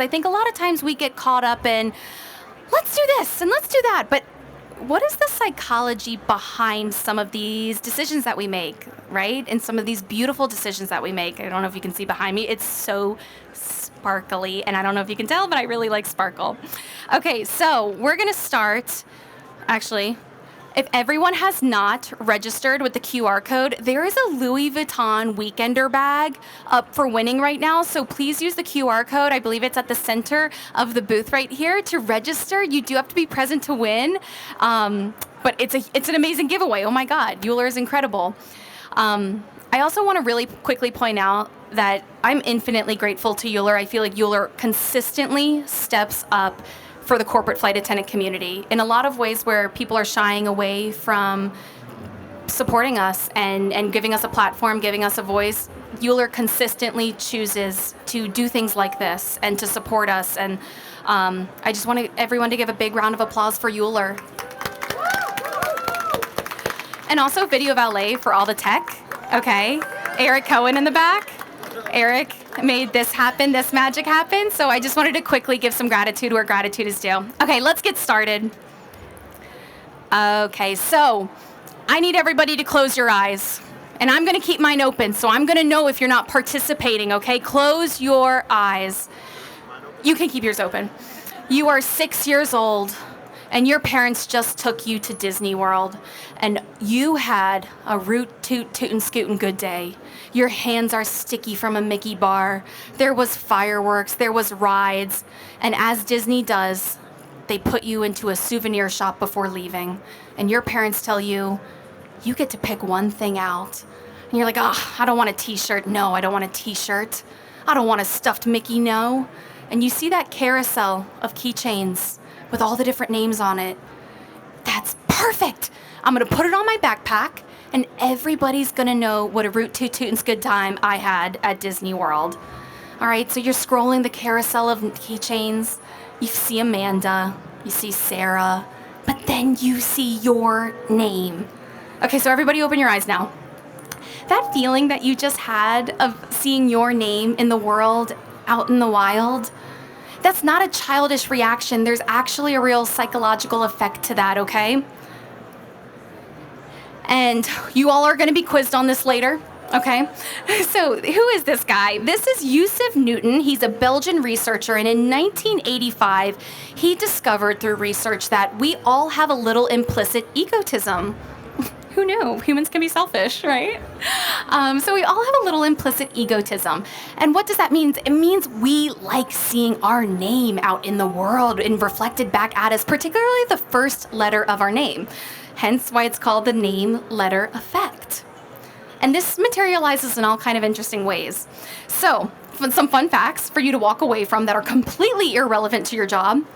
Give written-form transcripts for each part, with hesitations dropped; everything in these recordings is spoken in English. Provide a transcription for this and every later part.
I think a lot of times we get caught up in, let's do this and let's do that. But what is the psychology behind some of these decisions that we make, right? And some of these beautiful decisions that we make. I don't know if you can see behind me. It's so sparkly, and I don't know if you can tell, but I really like sparkle. Okay, so we're going to start, actually, if everyone has not registered with the QR code, there is a Louis Vuitton Weekender bag up for winning right now. So please use the QR code. I believe it's at the center of the booth right here to register. You do have to be present to win, but it's an amazing giveaway. Oh my God, Euler is incredible. I also want to really quickly point out that I'm infinitely grateful to Euler. I feel like Euler consistently steps up for the corporate flight attendant community in a lot of ways where people are shying away from supporting us and giving us a platform, giving us a voice. Euler consistently chooses to do things like this and to support us. And I just want everyone to give a big round of applause for Euler. And also video Valet for all the tech, okay? Eric Cohen in the back. Eric made this happen, this magic happen. So I just wanted to quickly give some gratitude where gratitude is due. Okay, let's get started. Okay, so I need everybody to close your eyes. And I'm going to keep mine open, so I'm going to know if you're not participating, okay? Close your eyes. You can keep yours open. You are 6 years old, and your parents just took you to Disney World, and you had a root toot tootin' scootin' good day. Your hands are sticky from a Mickey bar. There was fireworks, there was rides, and as Disney does, they put you into a souvenir shop before leaving, and your parents tell you, you get to pick one thing out. And you're like, oh, I don't want a t-shirt. No, I don't want a t-shirt. I don't want a stuffed Mickey, no. And you see that carousel of keychains with all the different names on it. That's perfect. I'm gonna put it on my backpack, and everybody's gonna know what a root toot tootin's good time I had at Disney World. All right, so you're scrolling the carousel of keychains. You see Amanda, you see Sarah, but then you see your name. Okay, so everybody open your eyes now. That feeling that you just had of seeing your name in the world, out in the wild, that's not a childish reaction. There's actually a real psychological effect to that, okay? And you all are going to be quizzed on this later, okay? So who is this guy? This is Yusuf Newton. He's a Belgian researcher, and in 1985, he discovered through research that we all have a little implicit egotism. Who knew? Humans can be selfish, right? So we all have a little implicit egotism. And what does that mean? It means we like seeing our name out in the world and reflected back at us, particularly the first letter of our name. Hence why it's called the name-letter effect. And this materializes in all kind of interesting ways. So, some fun facts for you to walk away from that are completely irrelevant to your job.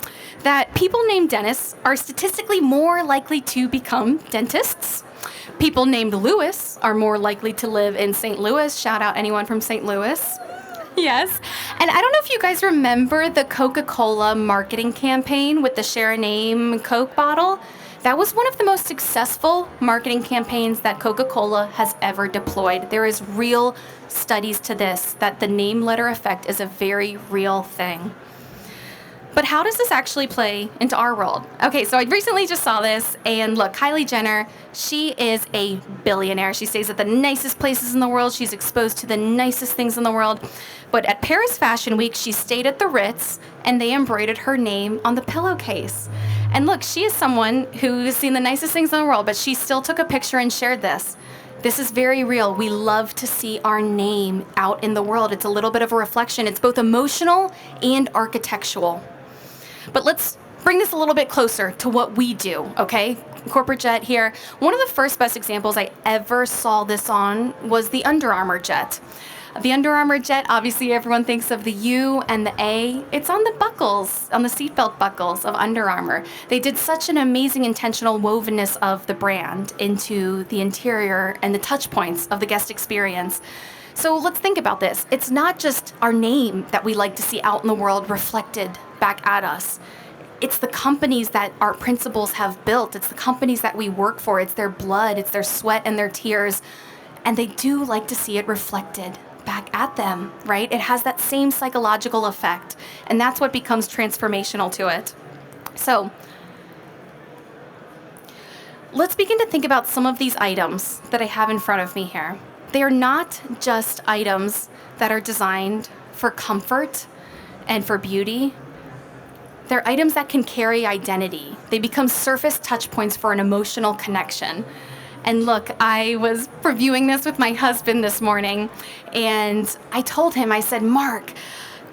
That people named Dennis are statistically more likely to become dentists. People named Louis are more likely to live in St. Louis. Shout out anyone from St. Louis. Yes. And I don't know if you guys remember the Coca-Cola marketing campaign with the Share a Name Coke bottle. That was one of the most successful marketing campaigns that Coca-Cola has ever deployed. There is real studies to this, that the name-letter effect is a very real thing. But how does this actually play into our world? Okay, so I recently just saw this, and look, Kylie Jenner, she is a billionaire. She stays at the nicest places in the world. She's exposed to the nicest things in the world. But at Paris Fashion Week, she stayed at the Ritz, and they embroidered her name on the pillowcase. And look, she is someone who's seen the nicest things in the world, but she still took a picture and shared this. This is very real. We love to see our name out in the world. It's a little bit of a reflection. It's both emotional and architectural. But let's bring this a little bit closer to what we do, okay? Corporate jet here. One of the first best examples I ever saw this on was the Under Armour jet. The Under Armour jet, obviously everyone thinks of the U and the A. It's on the buckles, on the seatbelt buckles of Under Armour. They did such an amazing intentional wovenness of the brand into the interior and the touch points of the guest experience. So let's think about this. It's not just our name that we like to see out in the world reflected back at us. It's the companies that our principals have built. It's the companies that we work for. It's their blood, it's their sweat and their tears. And they do like to see it reflected reflect back at them, right? It has that same psychological effect, and that's what becomes transformational to it. So let's begin to think about some of these items that I have in front of me here. They are not just items that are designed for comfort and for beauty. They're items that can carry identity. They become surface touch points for an emotional connection. And look, I was reviewing this with my husband this morning, and I told him, I said, Mark,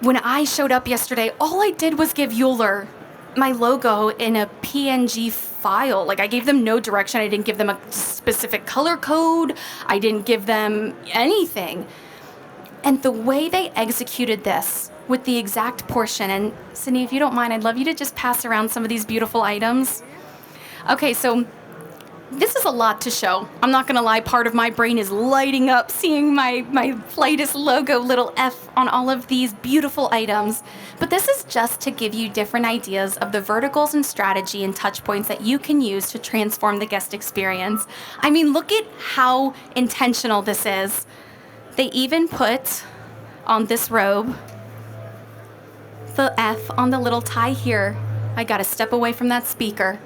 when I showed up yesterday, all I did was give Euler my logo in a PNG file. Like, I gave them no direction. I didn't give them a specific color code. I didn't give them anything. And the way they executed this with the exact portion, and Sydney, if you don't mind, I'd love you to just pass around some of these beautiful items. Okay, so this is a lot to show. I'm not gonna lie, part of my brain is lighting up seeing my Flightess logo, little F, on all of these beautiful items. But this is just to give you different ideas of the verticals and strategy and touch points that you can use to transform the guest experience. I mean, look at how intentional this is. They even put on this robe the F on the little tie here. I gotta step away from that speaker.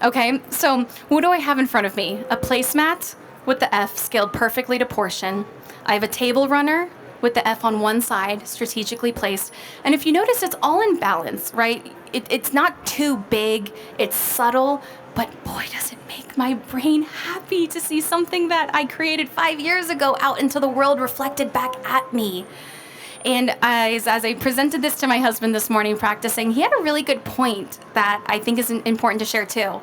Okay, so what do I have in front of me? A placemat with the F scaled perfectly to portion. I have a table runner with the F on one side, strategically placed. And if you notice, it's all in balance, right? It's not too big, it's subtle, but boy, does it make my brain happy to see something that I created 5 years ago out into the world reflected back at me. And as I presented this to my husband this morning practicing, he had a really good point that I think is important to share too.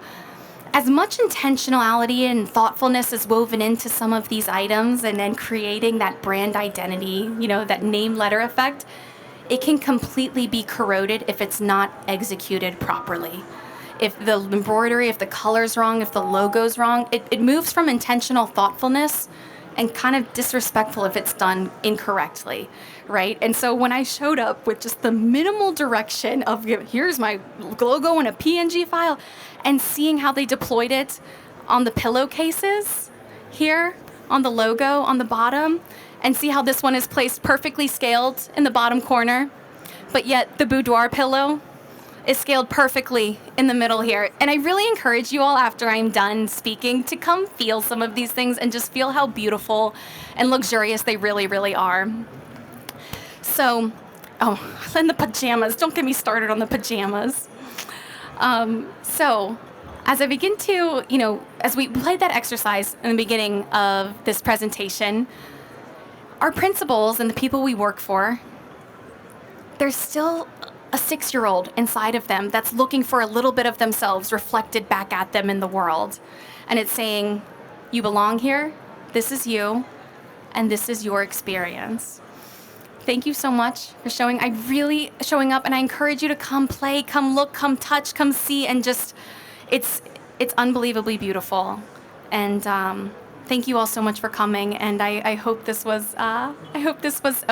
As much intentionality and thoughtfulness is woven into some of these items and then creating that brand identity, that name letter effect, it can completely be corroded if it's not executed properly. If the embroidery, if the color's wrong, if the logo's wrong, it moves from intentional thoughtfulness and kind of disrespectful if it's done incorrectly, right? And so when I showed up with just the minimal direction of, here's my logo in a PNG file, and seeing how they deployed it on the pillowcases here, on the logo on the bottom, and see how this one is placed perfectly scaled in the bottom corner, but yet the boudoir pillow is scaled perfectly in the middle here. And I really encourage you all, after I'm done speaking, to come feel some of these things and just feel how beautiful and luxurious they really, really are. So, and the pajamas. Don't get me started on the pajamas. So, as I begin to, as we played that exercise in the beginning of this presentation, our principals and the people we work for, there's still a 6-year-old inside of them that's looking for a little bit of themselves reflected back at them in the world. And it's saying, you belong here, this is you, and this is your experience. Thank you so much for showing up, and I encourage you to come play, come look, come touch, come see, and just, it's unbelievably beautiful. And thank you all so much for coming, and I hope this was a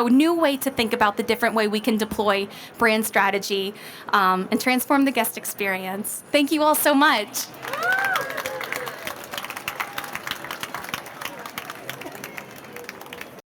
new way to think about the different way we can deploy brand strategy and transform the guest experience. Thank you all so much.